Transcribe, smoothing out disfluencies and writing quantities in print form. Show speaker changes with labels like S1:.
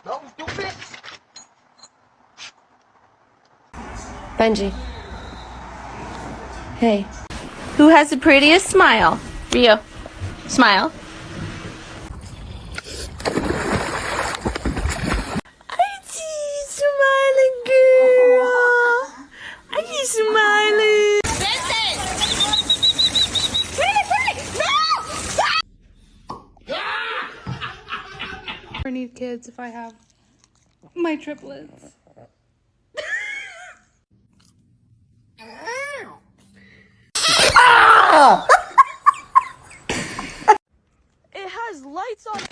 S1: No, stupid.
S2: Benji. Hey. Who has the prettiest smile? Rio. Smile. I see you smiling, girl. I see you smiling. Vincent! No!
S3: I need kids if I have my triplets.
S2: It has lights on it.